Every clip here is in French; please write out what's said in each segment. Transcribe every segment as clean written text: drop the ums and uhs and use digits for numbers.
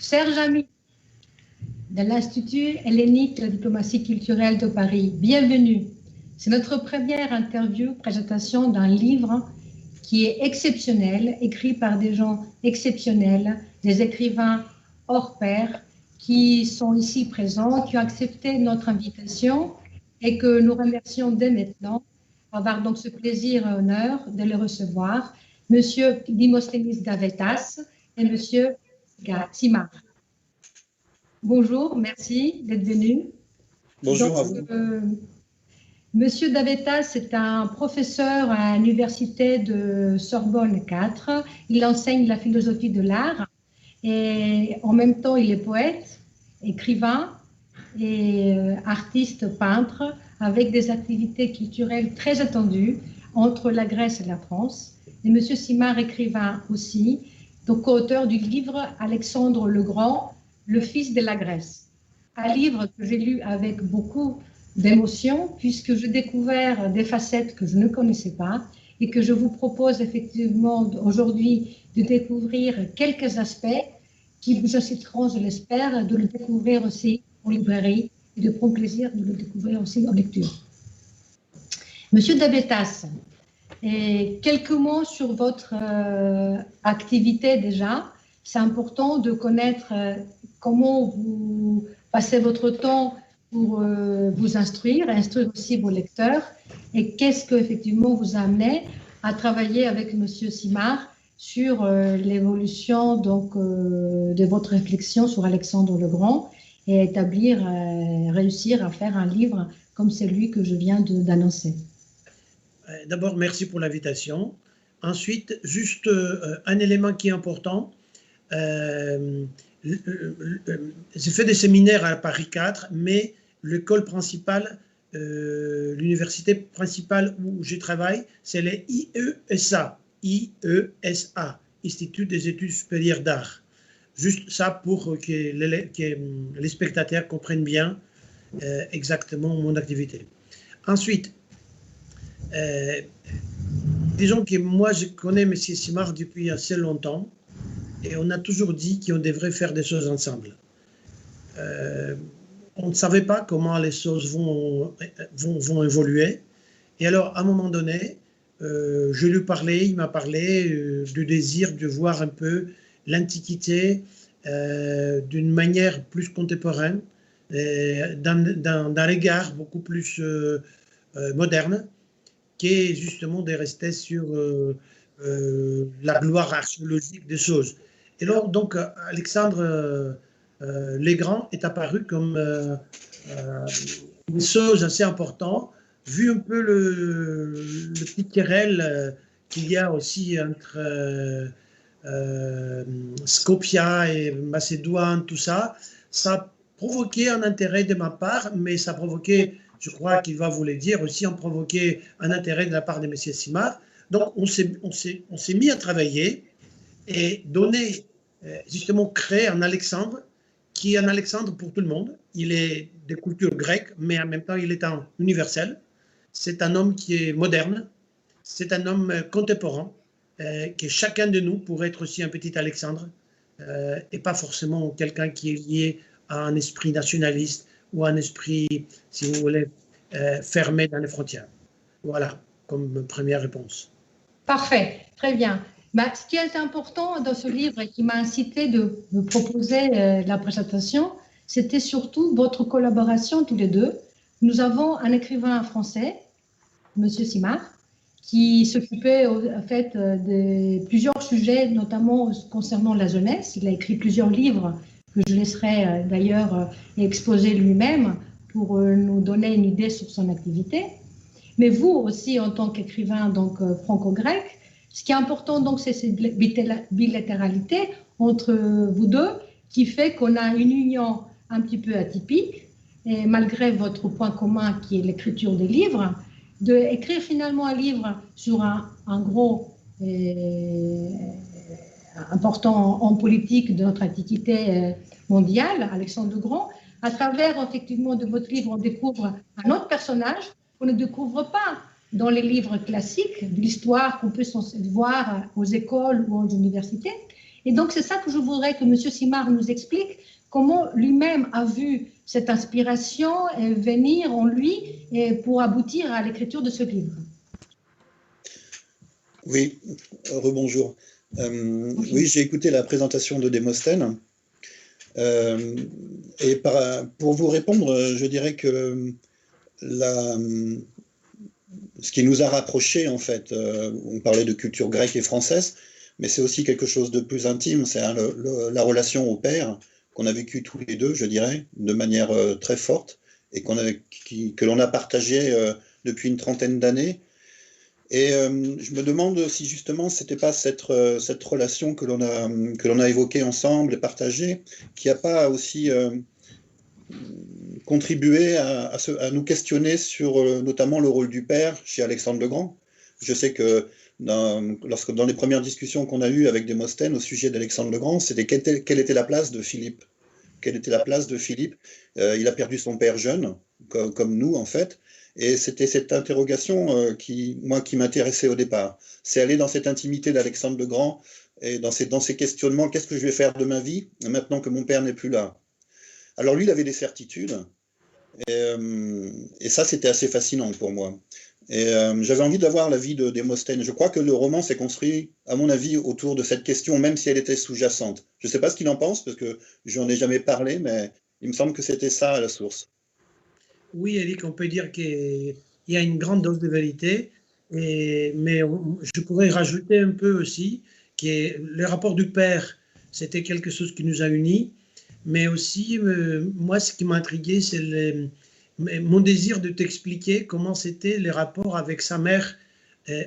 Chers amis de l'Institut hellénique de la diplomatie culturelle de Paris, bienvenue. C'est notre première interview, présentation d'un livre qui est exceptionnel, écrit par des gens exceptionnels, des écrivains hors pair, qui sont ici présents, qui ont accepté notre invitation et que nous remercions dès maintenant d'avoir donc ce plaisir et honneur de les recevoir, Monsieur Dimosthenis Davetas et Monsieur Simard. Bonjour, merci d'être venu. Bonjour donc, à vous. Monsieur Davetas est un professeur à l'université de Sorbonne 4. Il enseigne la philosophie de l'art et en même temps il est poète, écrivain et artiste peintre avec des activités culturelles très attendues entre la Grèce et la France. Et Monsieur Simard, écrivain aussi, donc co-auteur du livre Alexandre le Grand, le fils de la Grèce. Un livre que j'ai lu avec beaucoup d'émotion puisque j'ai découvert des facettes que je ne connaissais pas et que je vous propose effectivement aujourd'hui de découvrir quelques aspects qui vous inciteront, je l'espère, de le découvrir aussi en librairie et de prendre plaisir de le découvrir aussi en lecture. Monsieur Davetas, quelques mots sur votre activité déjà. C'est important de connaître comment vous passez votre temps pour vous instruire aussi vos lecteurs et qu'est-ce que effectivement vous a amené à travailler avec Monsieur Simard sur l'évolution donc de votre réflexion sur Alexandre le Grand et réussir à faire un livre comme celui que je viens d'annoncer. D'abord, merci pour l'invitation. Ensuite, juste un élément qui est important. J'ai fait des séminaires à Paris 4, mais l'école principale, l'université principale où je travaille, c'est les IESA, Institut des études supérieures d'art. Juste ça pour que les spectateurs comprennent bien exactement mon activité. Ensuite, disons que moi je connais M. Simard depuis assez longtemps et on a toujours dit qu'on devrait faire des choses ensemble. On ne savait pas comment les choses vont évoluer et alors à un moment donné je lui parlais, il m'a parlé du désir de voir un peu l'Antiquité d'une manière plus contemporaine, d'un regard beaucoup plus moderne, qui est justement de rester sur la gloire archéologique des choses. Et alors, donc, Alexandre le Grand est apparu comme une chose assez importante, vu un peu le petit querelle qu'il y a aussi entre Skopje et Macédoine, tout ça. Ça a provoqué un intérêt de ma part, mais ça a provoqué, je crois qu'il va vous le dire aussi, en provoquer un intérêt de la part de M. Simard. Donc, on s'est mis à travailler et donner, justement, créer un Alexandre qui est un Alexandre pour tout le monde. Il est de culture grecque, mais en même temps, il est un universel. C'est un homme qui est moderne. C'est un homme contemporain, que chacun de nous pourrait être aussi un petit Alexandre, et pas forcément quelqu'un qui est lié à un esprit nationaliste ou un esprit, si vous voulez, fermé dans les frontières. Voilà, comme première réponse. Parfait, très bien. Ce qui est important dans ce livre et qui m'a incité de me proposer la présentation, c'était surtout votre collaboration tous les deux. Nous avons un écrivain français, M. Simard, qui s'occupait en fait de plusieurs sujets, notamment concernant la jeunesse. Il a écrit plusieurs livres que je laisserai d'ailleurs exposer lui-même pour nous donner une idée sur son activité. Mais vous aussi, en tant qu'écrivain donc franco-grec, ce qui est important donc c'est cette bilatéralité entre vous deux qui fait qu'on a une union un petit peu atypique et malgré votre point commun qui est l'écriture des livres, d'écrire finalement un livre sur un gros important en politique de notre antiquité mondiale, Alexandre le Grand. À travers effectivement de votre livre, on découvre un autre personnage qu'on ne découvre pas dans les livres classiques de l'histoire qu'on peut voir aux écoles ou aux universités. Et donc, c'est ça que je voudrais que M. Simard nous explique, comment lui-même a vu cette inspiration venir en lui pour aboutir à l'écriture de ce livre. Oui, rebonjour. Oui, j'ai écouté la présentation de Démosthène. Et pour vous répondre, je dirais que ce qui nous a rapprochés, en fait, on parlait de culture grecque et française, mais c'est aussi quelque chose de plus intime, c'est la relation au père qu'on a vécu tous les deux, je dirais, de manière très forte, et que l'on a partagé depuis une trentaine d'années. Et je me demande si justement c'était pas cette relation que l'on a évoquée ensemble et partagée, qui n'a pas aussi contribué à nous questionner sur notamment le rôle du père chez Alexandre le Grand. Je sais que dans les premières discussions qu'on a eues avec Démosthène au sujet d'Alexandre le Grand, c'était quelle était la place de Philippe. Quelle était la place de Philippe? Il a perdu son père jeune, comme nous en fait. Et c'était cette interrogation qui m'intéressait au départ. C'est aller dans cette intimité d'Alexandre le Grand et dans ces questionnements, qu'est-ce que je vais faire de ma vie maintenant que mon père n'est plus là? Alors lui, il avait des certitudes, et ça, c'était assez fascinant pour moi. Et j'avais envie d'avoir l'avis de Démosthène. Je crois que le roman s'est construit, à mon avis, autour de cette question, même si elle était sous-jacente. Je ne sais pas ce qu'il en pense, parce que je n'en ai jamais parlé, mais il me semble que c'était ça à la source. Oui, Eric, on peut dire qu'il y a une grande dose de vérité, mais je pourrais rajouter un peu aussi que le rapport du père, c'était quelque chose qui nous a unis, mais aussi, moi, ce qui m'a intrigué, c'est mon désir de t'expliquer comment c'était les rapports avec sa mère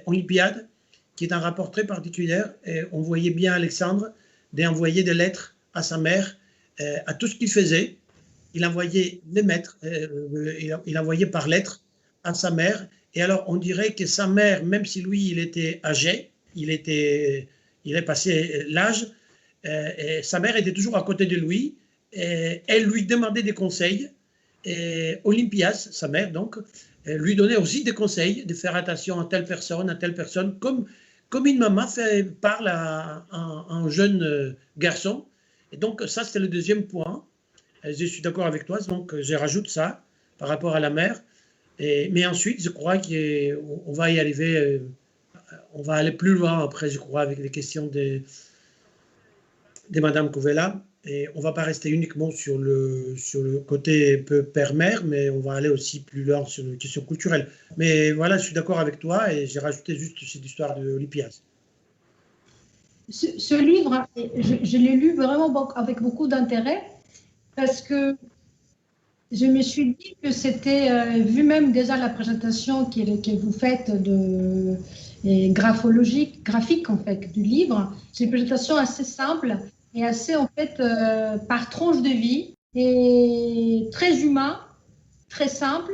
Olympiade, qui est un rapport très particulier. Et on voyait bien Alexandre d'envoyer des lettres à sa mère, à tout ce qu'il faisait. Il envoyait les lettres, il envoyait par lettre à sa mère. Et alors, on dirait que sa mère, même si lui, il était âgé, il est passé l'âge, sa mère était toujours à côté de lui. Et elle lui demandait des conseils. Et Olympias, sa mère, donc, lui donnait aussi des conseils de faire attention à telle personne, comme une maman parle à un jeune garçon. Et donc, ça, c'était le deuxième point. Je suis d'accord avec toi, donc je rajoute ça par rapport à la mère. Mais ensuite, je crois qu'on va y arriver, on va aller plus loin après, je crois, avec les questions de Madame Couvella. Et on ne va pas rester uniquement sur le côté peu père-mère, mais on va aller aussi plus loin sur les questions culturelles. Mais voilà, je suis d'accord avec toi et j'ai rajouté juste cette histoire de Olympias. Ce livre, je l'ai lu vraiment avec beaucoup d'intérêt parce que je me suis dit que c'était, vu même déjà la présentation que vous faites graphique en fait du livre, c'est une présentation assez simple et assez en fait par tranche de vie et très humain, très simple,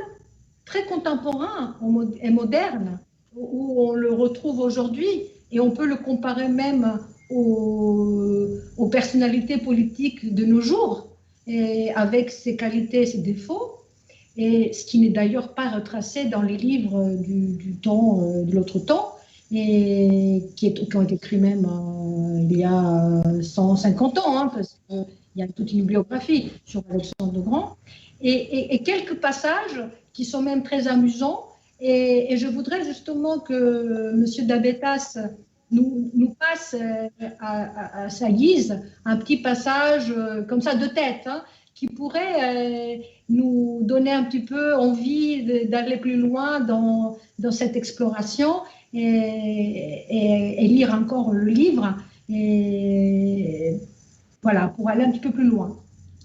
très contemporain et moderne, où on le retrouve aujourd'hui et on peut le comparer même aux personnalités politiques de nos jours, et avec ses qualités et ses défauts, et ce qui n'est d'ailleurs pas retracé dans les livres de l'autre temps, et qui ont été écrits même il y a 150 ans, hein, parce qu'il y a toute une biographie sur Alexandre le Grand, et quelques passages qui sont même très amusants, et je voudrais justement que M. Dabétas nous passe à sa guise un petit passage comme ça de tête, hein, qui pourrait nous donner un petit peu envie d'aller plus loin dans cette exploration et lire encore le livre, et voilà, pour aller un petit peu plus loin.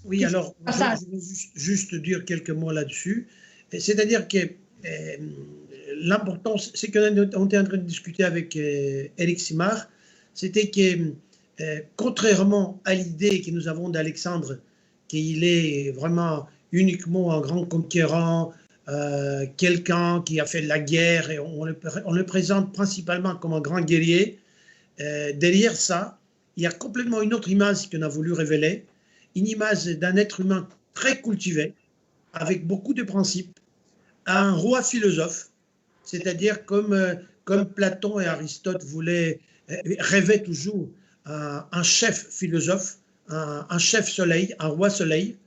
Oui, alors, je vais juste dire quelques mots là-dessus. C'est-à-dire que l'important, c'est qu'on était en train de discuter avec Eric Simard, c'était que, contrairement à l'idée que nous avons d'Alexandre, qu'il est vraiment uniquement un grand conquérant, quelqu'un qui a fait de la guerre, et on le présente principalement comme un grand guerrier, derrière ça, il y a complètement une autre image qu'on a voulu révéler, une image d'un être humain très cultivé, avec beaucoup de principes, un roi philosophe, c'est-à-dire comme Platon et Aristote rêvaient toujours un chef philosophe, un chef soleil, un roi soleil,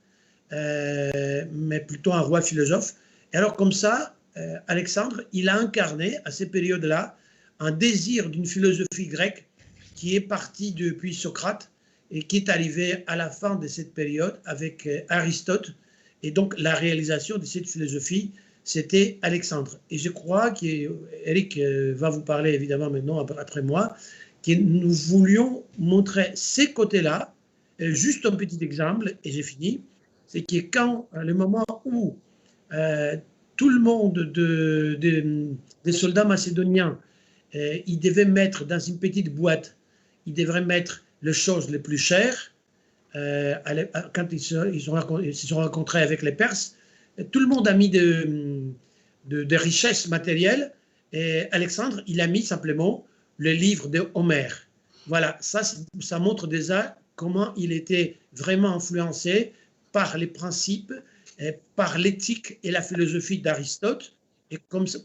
mais plutôt un roi philosophe. Et alors comme ça, Alexandre, il a incarné à ces périodes-là un désir d'une philosophie grecque qui est partie depuis Socrate et qui est arrivé à la fin de cette période avec Aristote. Et donc la réalisation de cette philosophie, c'était Alexandre. Et je crois qu'Éric va vous parler évidemment maintenant après moi, que nous voulions montrer ces côtés-là. Juste un petit exemple, et j'ai fini, c'est que quand le moment où tout le monde des soldats macédoniens, ils devaient mettre dans une petite boîte, ils devraient mettre les choses les plus chères, quand ils se sont rencontrés avec les Perses, tout le monde a mis des richesses matérielles, et Alexandre, il a mis simplement le livre de Homère. Voilà, ça montre déjà comment il était vraiment influencé par les principes, par l'éthique et la philosophie d'Aristote, et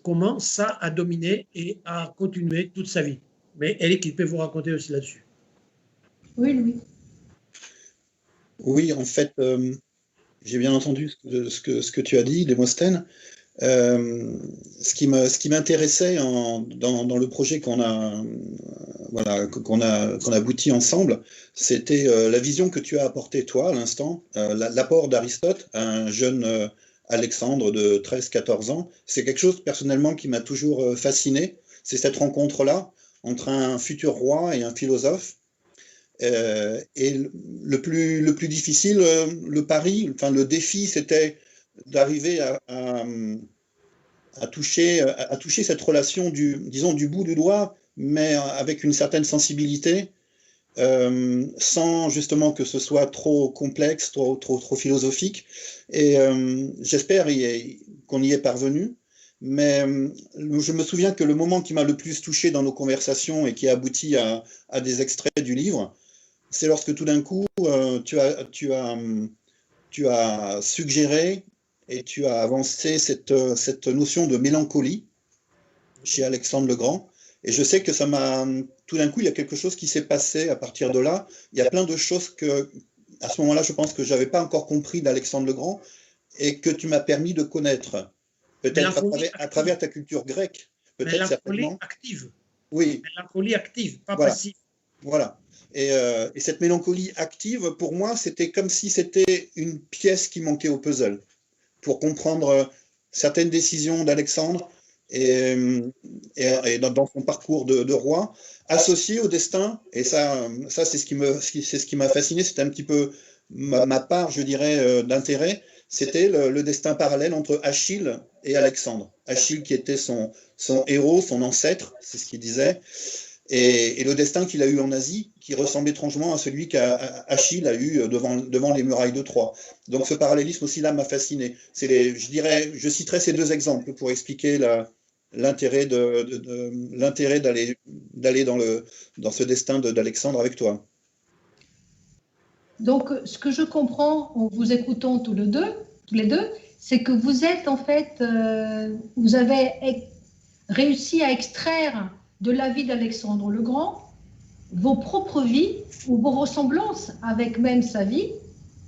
comment ça a dominé et a continué toute sa vie. Mais Eric, il peut vous raconter aussi là-dessus. Oui, Louis. Oui, en fait, j'ai bien entendu ce que tu as dit, Démosthène. Ce qui m'intéressait dans le projet qu'on a abouti ensemble, c'était la vision que tu as apportée, toi, à l'instant, l'apport d'Aristote à un jeune Alexandre de 13-14 ans. C'est quelque chose, personnellement, qui m'a toujours fasciné. C'est cette rencontre-là entre un futur roi et un philosophe. Et le plus difficile, le pari, enfin le défi, c'était d'arriver à toucher cette relation disons du bout du doigt, mais avec une certaine sensibilité, sans justement que ce soit trop complexe, trop philosophique. Et j'espère qu'on y est parvenu. Mais je me souviens que le moment qui m'a le plus touché dans nos conversations et qui a abouti à des extraits du livre, c'est lorsque tout d'un coup, tu as suggéré et tu as avancé cette notion de mélancolie chez Alexandre le Grand. Et je sais que tout d'un coup, il y a quelque chose qui s'est passé à partir de là. Il y a plein de choses à ce moment-là, je pense que je n'avais pas encore compris d'Alexandre le Grand et que tu m'as permis de connaître. Peut-être à travers ta culture grecque. Peut-être certainement. Active. Oui. Mélancolie active, pas voilà. passive. Voilà. Et cette mélancolie active, pour moi, c'était comme si c'était une pièce qui manquait au puzzle pour comprendre certaines décisions d'Alexandre et dans son parcours de roi, associé au destin. Et ça c'est ce qui m'a fasciné. C'était un petit peu ma part, je dirais, d'intérêt. C'était le destin parallèle entre Achille et Alexandre. Achille qui était son héros, son ancêtre, c'est ce qu'il disait. Et le destin qu'il a eu en Asie, qui ressemble étrangement à celui qu'Achille a eu devant les murailles de Troie. Donc ce parallélisme aussi-là m'a fasciné. Je citerai ces deux exemples pour expliquer l'intérêt d'aller dans ce destin d'Alexandre avec toi. Donc, ce que je comprends en vous écoutant tous les deux, c'est que vous êtes en fait, vous avez réussi à extraire de la vie d'Alexandre le Grand vos propres vies ou vos ressemblances avec même sa vie,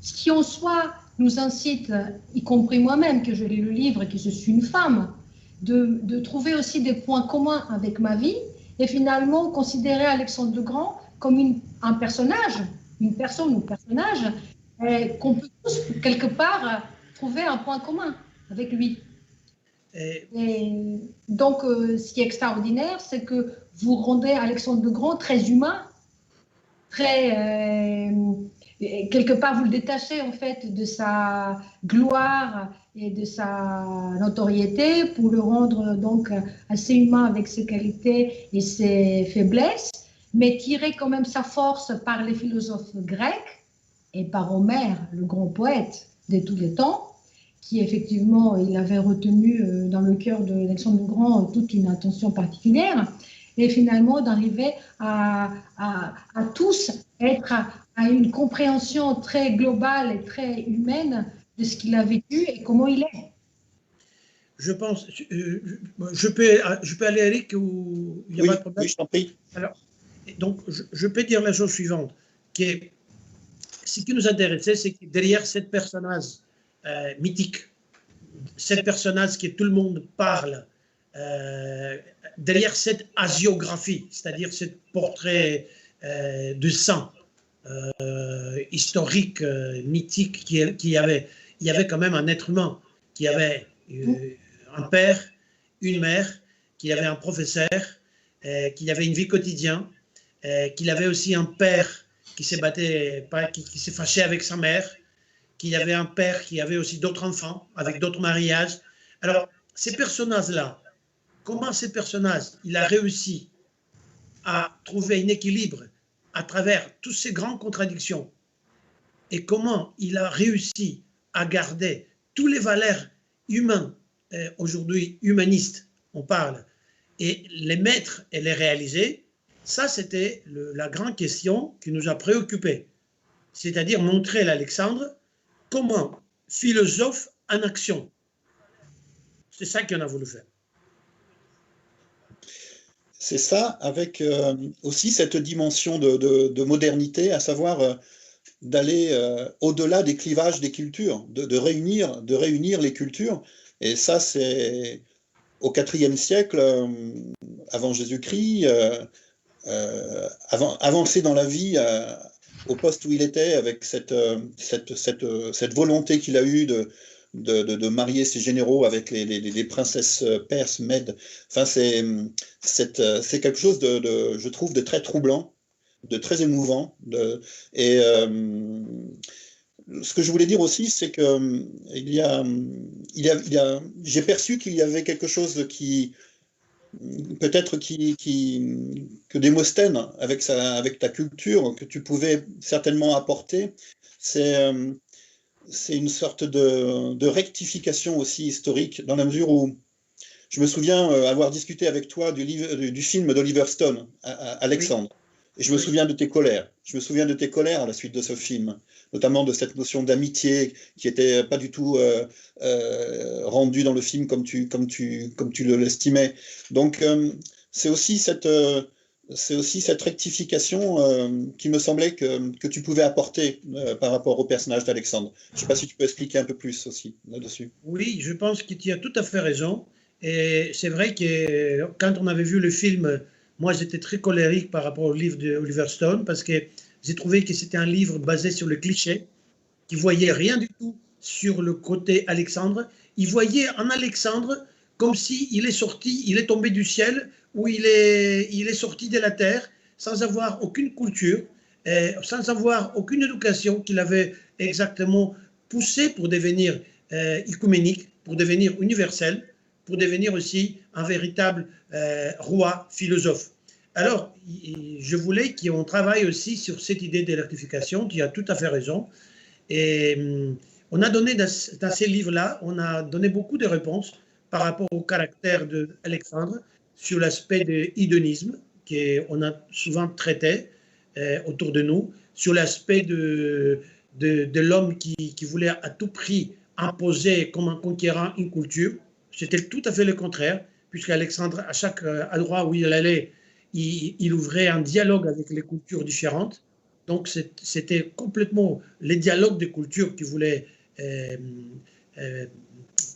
ce qui en soi nous incite, y compris moi-même, que je lis le livre et que je suis une femme, de trouver aussi des points communs avec ma vie et finalement considérer Alexandre le Grand comme un personnage, une personne ou personnage qu'on peut tous quelque part trouver un point commun avec lui. Et donc, ce qui est extraordinaire, c'est que vous rendez Alexandre le Grand très humain, quelque part vous le détachez en fait de sa gloire et de sa notoriété pour le rendre donc assez humain avec ses qualités et ses faiblesses, mais tirer quand même sa force par les philosophes grecs et par Homère, le grand poète de tous les temps, qui effectivement, il avait retenu dans le cœur d'Alexandre le Grand toute une attention particulière, et finalement d'arriver à tous être à une compréhension très globale et très humaine de ce qu'il a vécu et comment il est. Je pense, je peux aller, Eric, ou il n'y a pas de problème? Oui, je t'en prie. Alors, Et donc, je peux dire la chose suivante, que ce qui nous intéressait, c'est que derrière cette personnage mythique, cette personnage que tout le monde parle, derrière cette hagiographie, c'est-à-dire ce portrait de saint historique, mythique, il y avait quand même un être humain, qui avait un père, une mère, qu'il y avait un professeur, qu'il y avait une vie quotidienne, qu'il avait aussi un père qui s'est battu, qui s'est fâché avec sa mère, qu'il y avait un père qui avait aussi d'autres enfants, avec d'autres mariages. Alors, ces personnages-là, comment ces personnages, il a réussi à trouver un équilibre à travers toutes ces grandes contradictions, et comment il a réussi à garder toutes les valeurs humaines, aujourd'hui humanistes, on parle, et les mettre et les réaliser, ça c'était la grande question qui nous a préoccupés. C'est-à-dire montrer l'Alexandre comment philosophe en action. C'est ça qu'on a voulu faire. C'est ça, avec aussi cette dimension de modernité, à savoir d'aller au-delà des clivages des cultures, de réunir les cultures. Et ça, c'est au IVe siècle, avant Jésus-Christ, avancer dans la vie au poste où il était, avec cette volonté qu'il a eue de marier ses généraux avec les princesses perses, mèdes. Enfin, c'est quelque chose je trouve, de très troublant, de très émouvant. Ce que je voulais dire aussi, c'est que j'ai perçu qu'il y avait quelque chose qui, peut-être que Démosthène, avec ta culture, que tu pouvais certainement apporter, c'est une sorte de rectification aussi historique, dans la mesure où je me souviens avoir discuté avec toi du film d'Oliver Stone, Alexandre. Oui. Et je me souviens de tes colères. Je me souviens de tes colères à la suite de ce film, notamment de cette notion d'amitié qui n'était pas du tout rendue dans le film comme tu l'estimais. Donc, c'est aussi cette rectification qui me semblait que tu pouvais apporter par rapport au personnage d'Alexandre. Je ne sais pas si tu peux expliquer un peu plus aussi là-dessus. Oui, je pense que tu as tout à fait raison. Et c'est vrai que quand on avait vu le film, moi j'étais très colérique par rapport au livre d'Oliver Stone, parce que j'ai trouvé que c'était un livre basé sur le cliché, qui ne voyait rien du tout sur le côté Alexandre. Il voyait un Alexandre comme s'il est tombé du ciel, ou il est sorti de la terre, sans avoir aucune culture, sans avoir aucune éducation qu'il avait exactement poussé pour devenir œcuménique, pour devenir universel, pour devenir aussi un véritable roi philosophe. Alors, je voulais qu'on travaille aussi sur cette idée de rectification, tu as tout à fait raison. Et on a donné dans ces livres-là, on a donné beaucoup de réponses par rapport au caractère d'Alexandre, sur l'aspect de l'hédonisme, qu'on a souvent traité autour de nous, sur l'aspect de l'homme qui voulait à tout prix imposer comme un conquérant une culture. C'était tout à fait le contraire, puisqu'Alexandre, à chaque endroit où il allait, il ouvrait un dialogue avec les cultures différentes. Donc, c'était complètement les dialogues des cultures qu'il voulait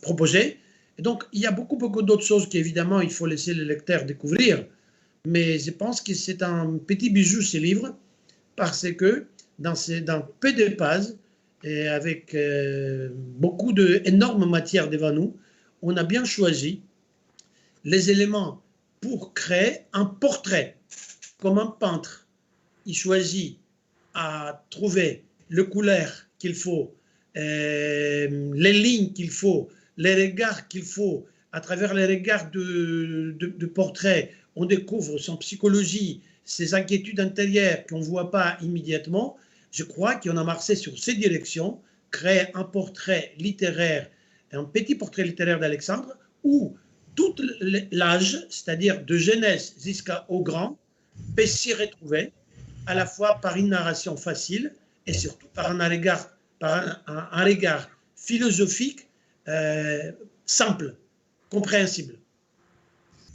proposer. Et donc, il y a beaucoup d'autres choses qu'évidemment, il faut laisser le lecteur découvrir. Mais je pense que c'est un petit bijou, ce livre, parce que dans peu de pages, et avec beaucoup d'énormes matières devant nous, on a bien choisi les éléments pour créer un portrait. Comme un peintre, il choisit à trouver les couleurs qu'il faut, les lignes qu'il faut, les regards qu'il faut. À travers les regards de portrait, on découvre son psychologie, ses inquiétudes intérieures qu'on ne voit pas immédiatement. Je crois qu'on a marché sur ces directions, créer un portrait littéraire, un petit portrait littéraire d'Alexandre, où tout l'âge, c'est-à-dire de jeunesse jusqu'au grand, peut s'y retrouver, à la fois par une narration facile et surtout par un regard philosophique simple, compréhensible.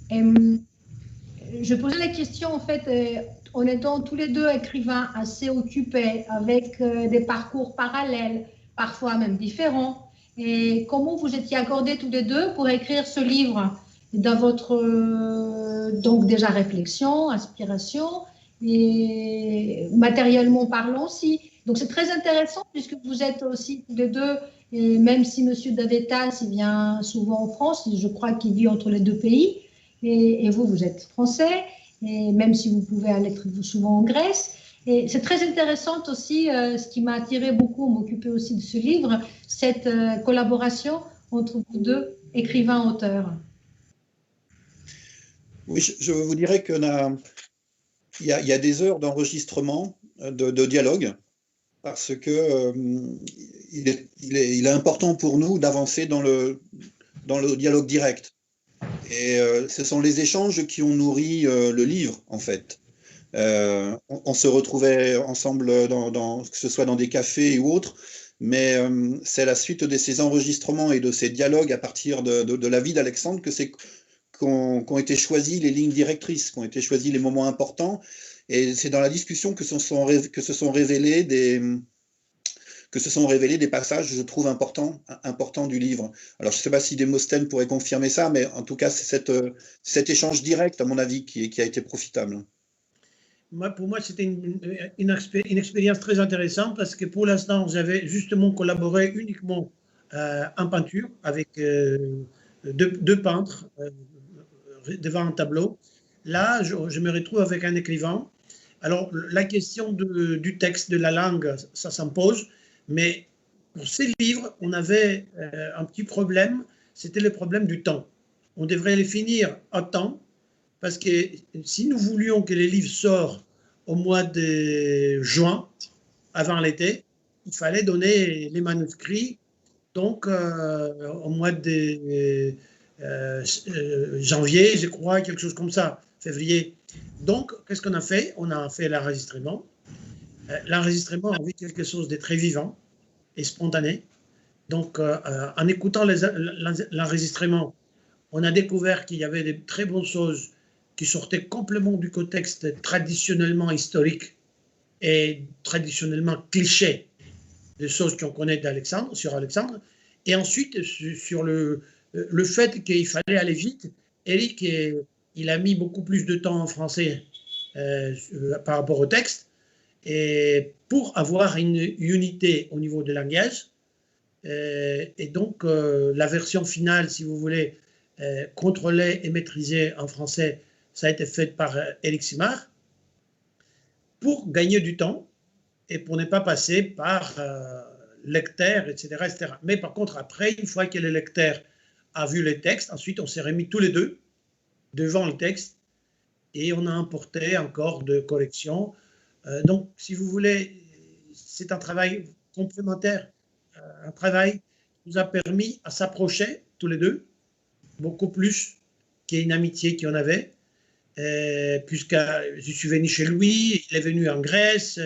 Je posais la question, en fait, en étant tous les deux écrivains assez occupés, avec des parcours parallèles, parfois même différents, et comment vous étiez accordés tous les deux pour écrire ce livre dans votre, donc déjà réflexion, inspiration, et matériellement parlant aussi. Donc c'est très intéressant puisque vous êtes aussi tous les deux, et même si M. Davetas il vient souvent en France, je crois qu'il vit entre les deux pays, et vous, vous êtes français, et même si vous pouvez aller souvent en Grèce. Et c'est très intéressant aussi, ce qui m'a attiré beaucoup, m'occuper aussi de ce livre, cette collaboration entre vous deux, écrivains-auteurs. Oui, je vous dirais qu'il y a des heures d'enregistrement, de dialogue, parce que il est important pour nous d'avancer dans le dialogue direct. Et ce sont les échanges qui ont nourri le livre, en fait. On se retrouvait ensemble, que ce soit dans des cafés ou autres, mais c'est la suite de ces enregistrements et de ces dialogues à partir de la vie d'Alexandre qu'ont été choisies les lignes directrices, qu'ont été choisis les moments importants. Et c'est dans la discussion que se sont révélés des passages, je trouve, importants du livre. Alors, je ne sais pas si Démosthène pourrait confirmer ça, mais en tout cas, c'est cet échange direct, à mon avis, qui a été profitable. Pour moi, c'était une expérience très intéressante parce que pour l'instant, j'avais justement collaboré uniquement en peinture avec deux peintres devant un tableau. Là, je me retrouve avec un écrivain. Alors, la question du texte, de la langue, ça s'impose, mais pour ces livres, on avait un petit problème, c'était le problème du temps. On devrait les finir à temps, parce que si nous voulions que les livres sortent au mois de juin, avant l'été, il fallait donner les manuscrits, donc au mois de janvier, je crois, quelque chose comme ça, février. Donc, qu'est-ce qu'on a fait? On a fait l'enregistrement. L'enregistrement avait quelque chose de très vivant et spontané. Donc, en écoutant l'enregistrement, on a découvert qu'il y avait de très bonnes choses qui sortaient complètement du contexte traditionnellement historique et traditionnellement cliché des choses qu'on connaît sur Alexandre. Et ensuite, sur le fait qu'il fallait aller vite, Eric, il a mis beaucoup plus de temps en français par rapport au texte, et pour avoir une unité au niveau du langage. Et donc, la version finale, si vous voulez, contrôlée et maîtrisée en français, ça a été fait par Éric Simard, pour gagner du temps et pour ne pas passer par lecteur, etc., etc. Mais par contre, après, une fois que le lecteur a vu le texte, ensuite on s'est remis tous les deux devant le texte et on a apporté encore de corrections. Donc, si vous voulez, c'est un travail complémentaire, un travail qui nous a permis à s'approcher tous les deux, beaucoup plus qu'une amitié qu'on avait, puisque je suis venu chez lui, il est venu en Grèce,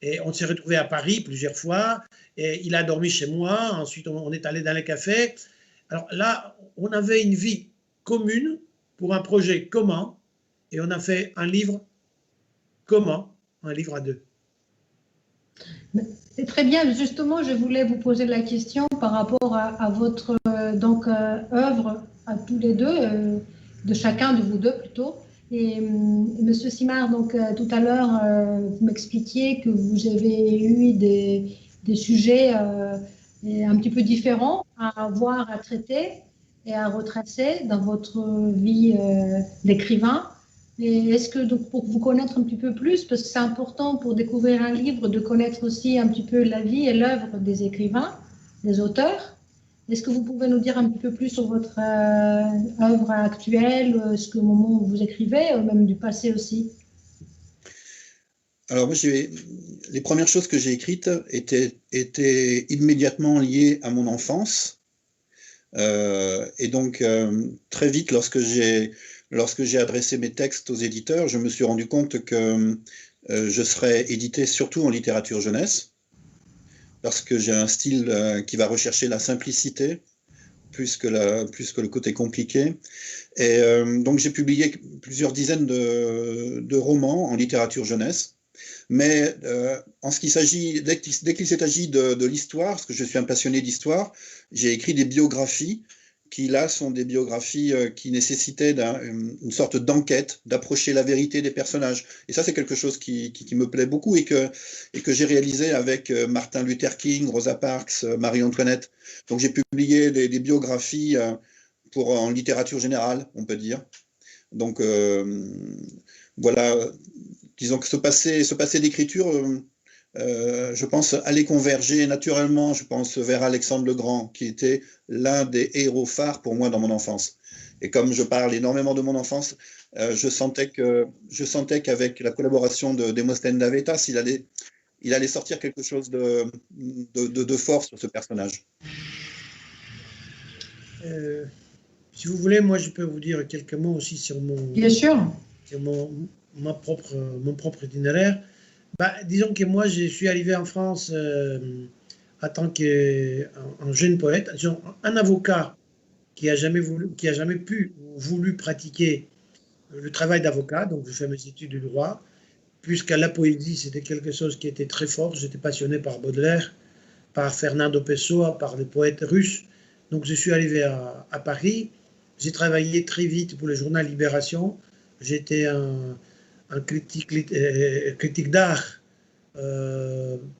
et on s'est retrouvé à Paris plusieurs fois, et il a dormi chez moi, ensuite on est allé dans les cafés. Alors là, on avait une vie commune pour un projet commun, et on a fait un livre commun, un livre à deux. C'est très bien. Justement, je voulais vous poser la question par rapport à votre œuvre à tous les deux, de chacun de vous deux plutôt. Et Monsieur Simard, donc tout à l'heure, vous m'expliquiez que vous avez eu des sujets un petit peu différents à voir, à traiter et à retracer dans votre vie d'écrivain. Et est-ce que, donc, pour vous connaître un petit peu plus, parce que c'est important pour découvrir un livre, de connaître aussi un petit peu la vie et l'œuvre des écrivains, des auteurs, est-ce que vous pouvez nous dire un petit peu plus sur votre œuvre actuelle, ce que au moment où vous écrivez, même du passé aussi? Alors, moi, les premières choses que j'ai écrites étaient immédiatement liées à mon enfance. Et donc, très vite, lorsque j'ai adressé mes textes aux éditeurs, je me suis rendu compte que je serais édité surtout en littérature jeunesse, parce que j'ai un style qui va rechercher la simplicité, plus que le côté compliqué. Et donc j'ai publié plusieurs dizaines de romans en littérature jeunesse. Mais en ce qui s'agit, dès qu'il s'agit de l'histoire, parce que je suis un passionné d'histoire, j'ai écrit des biographies qui là sont des biographies qui nécessitaient une sorte d'enquête, d'approcher la vérité des personnages. Et ça, c'est quelque chose qui me plaît beaucoup et que j'ai réalisé avec Martin Luther King, Rosa Parks, Marie-Antoinette. Donc j'ai publié des biographies en littérature générale, on peut dire. Donc voilà, disons que ce passé d'écriture, je pense, allait converger naturellement, je pense, vers Alexandre le Grand, qui était l'un des héros phares pour moi dans mon enfance. Et comme je parle énormément de mon enfance, je sentais qu'avec la collaboration de Démosthène d'Avétas, il allait sortir quelque chose de fort sur ce personnage. Si vous voulez, moi, je peux vous dire quelques mots aussi sur Bien sûr. mon propre itinéraire. Disons que moi, je suis arrivé en France en tant qu'un jeune poète, un avocat qui a jamais voulu pratiquer le travail d'avocat, donc je fais mes études de droit, puisque la poésie, c'était quelque chose qui était très fort. J'étais passionné par Baudelaire, par Fernando Pessoa, par les poètes russes. Donc je suis arrivé à Paris. J'ai travaillé très vite pour le journal Libération. J'étais un critique d'art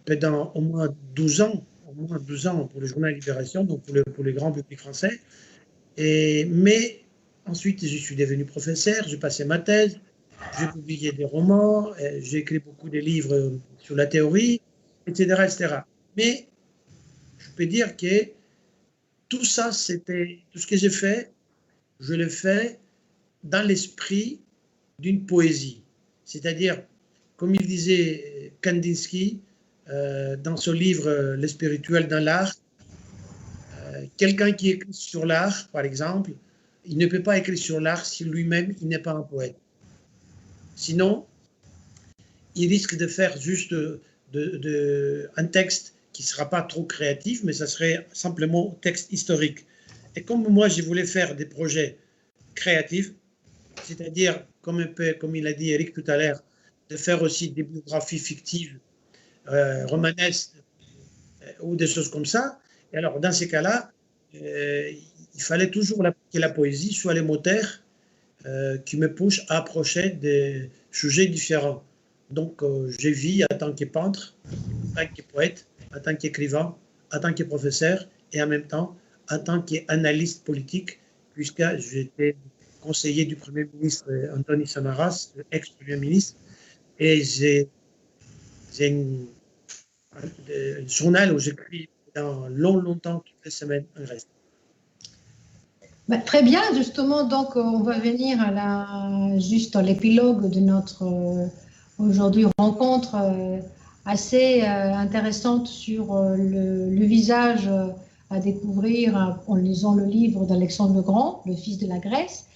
pendant au moins 12 ans pour le journal Libération, donc pour le grand public français. Mais ensuite, je suis devenu professeur, j'ai passé ma thèse, j'ai publié des romans, j'ai écrit beaucoup de livres sur la théorie, etc., etc. Mais je peux dire que tout ça, tout ce que j'ai fait, je l'ai fait dans l'esprit d'une poésie. C'est-à-dire, comme il disait Kandinsky dans son livre Le spirituel dans l'art, quelqu'un qui écrit sur l'art, par exemple, il ne peut pas écrire sur l'art si lui-même il n'est pas un poète. Sinon, il risque de faire juste un texte qui ne sera pas trop créatif, mais ça serait simplement texte historique. Et comme moi, je voulais faire des projets créatifs, c'est-à-dire, comme il a dit Eric tout à l'heure, de faire aussi des biographies fictives, romanesques, ou des choses comme ça. Et alors, dans ces cas-là, il fallait toujours que la poésie soit le moteur qui me pousse à approcher des sujets différents. Donc, je vis en tant que peintre, en tant que poète, en tant qu'écrivain, en tant que professeur et en même temps en tant qu'analyste politique, puisque j'étais conseiller du Premier ministre Anthony Samaras, ex-Premier ministre, et j'ai un journal où j'écris dans longtemps, toutes les semaines, un reste. Très bien, justement, donc on va venir juste à l'épilogue de notre aujourd'hui rencontre assez intéressante sur le visage à découvrir en lisant le livre d'Alexandre le Grand, le fils de la Grèce.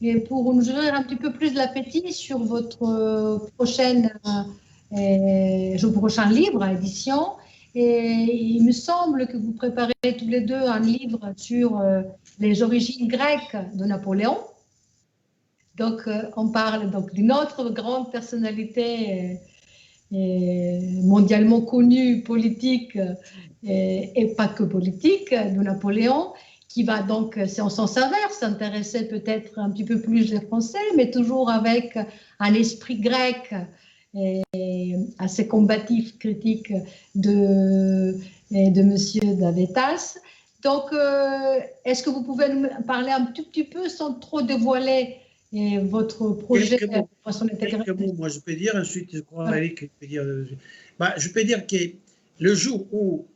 Et pour nous ouvrir un petit peu plus l'appétit sur votre prochain livre à édition, et il me semble que vous préparez tous les deux un livre sur les origines grecques de Napoléon. Donc, on parle donc d'une autre grande personnalité mondialement connue, politique et pas que politique, de Napoléon, qui va donc, en sens inverse, s'intéresser peut-être un petit peu plus aux Français, mais toujours avec un esprit grec et assez combatif, critique de Monsieur d'Avétas. Donc, est-ce que vous pouvez nous parler un tout petit peu, sans trop dévoiler votre projet de façon intégrée? Quelques mots, moi je peux dire, ensuite je crois Eric peut dire. Je peux dire que le jour où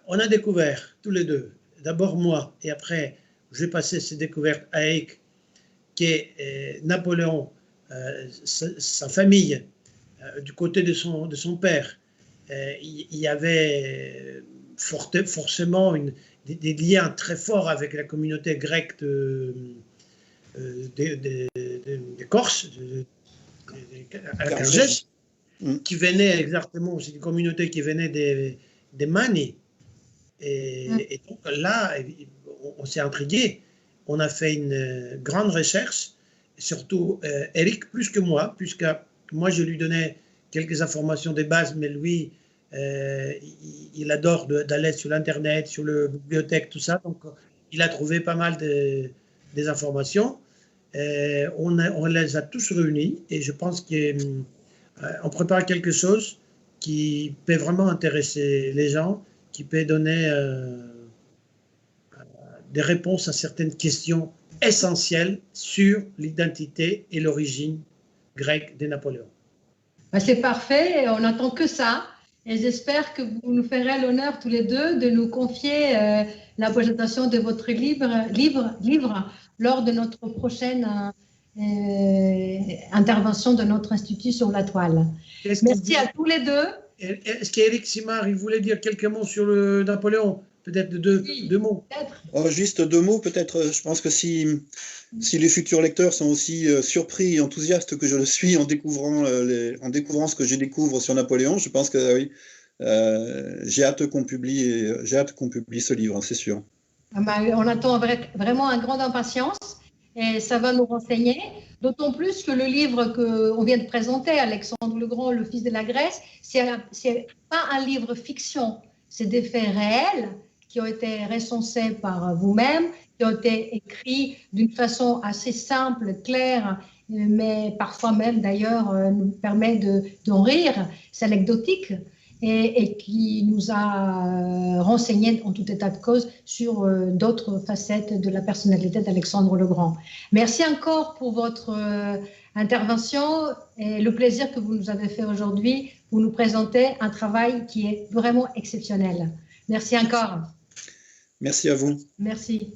on a découvert tous les deux, d'abord moi, et après j'ai passé ces découvertes à Eric, que Napoléon, sa famille, du côté de son père, il y avait forcément des liens très forts avec la communauté grecque des Corses, à Cargès, qui venait exactement, c'est une communauté qui venait des Mani. Et donc là, on s'est intrigué. On a fait une grande recherche, surtout Eric plus que moi, puisque moi je lui donnais quelques informations de base, mais lui, il adore d'aller sur l'Internet, sur la bibliothèque, tout ça. Donc, il a trouvé pas mal des informations. On les a tous réunis et je pense qu'on prépare quelque chose qui peut vraiment intéresser les gens, qui peut donner des réponses à certaines questions essentielles sur l'identité et l'origine grecque de Napoléon. C'est parfait, on n'attend que ça. Et j'espère que vous nous ferez l'honneur tous les deux de nous confier la présentation de votre livre lors de notre prochaine intervention de notre institut sur la toile. Merci à tous les deux. Est-ce qu'Éric Simard, il voulait dire quelques mots sur le Napoléon? Peut-être deux mots. Juste 2 mots, peut-être. Je pense que si les futurs lecteurs sont aussi surpris et enthousiastes que je le suis en découvrant ce que je découvre sur Napoléon, je pense que oui, j'ai hâte qu'on publie ce livre, c'est sûr. On attend vraiment à grande impatience et ça va nous renseigner, d'autant plus que le livre qu'on vient de présenter, Alexandre le Grand, le fils de la Grèce, c'est pas un livre fiction, c'est des faits réels qui ont été recensés par vous-même, qui ont été écrits d'une façon assez simple, claire, mais parfois même d'ailleurs nous permet d'en rire, c'est anecdotique, et qui nous a renseigné en tout état de cause sur d'autres facettes de la personnalité d'Alexandre le Grand. Merci encore pour votre intervention et le plaisir que vous nous avez fait aujourd'hui. Vous nous présentez un travail qui est vraiment exceptionnel. Merci encore. Merci à vous. Merci.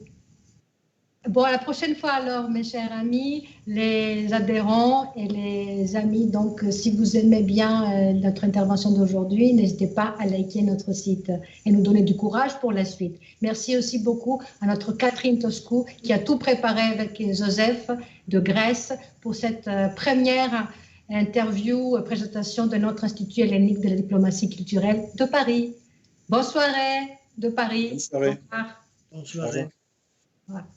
Bon, à la prochaine fois alors, mes chers amis, les adhérents et les amis, donc si vous aimez bien notre intervention d'aujourd'hui, n'hésitez pas à liker notre site et nous donner du courage pour la suite. Merci aussi beaucoup à notre Catherine Toscu qui a tout préparé avec Joseph de Grèce pour cette première interview, présentation de notre Institut hellénique de la diplomatie culturelle de Paris. Bonne soirée de Paris. Bonne soirée. Au revoir. Bonne soirée. Au revoir.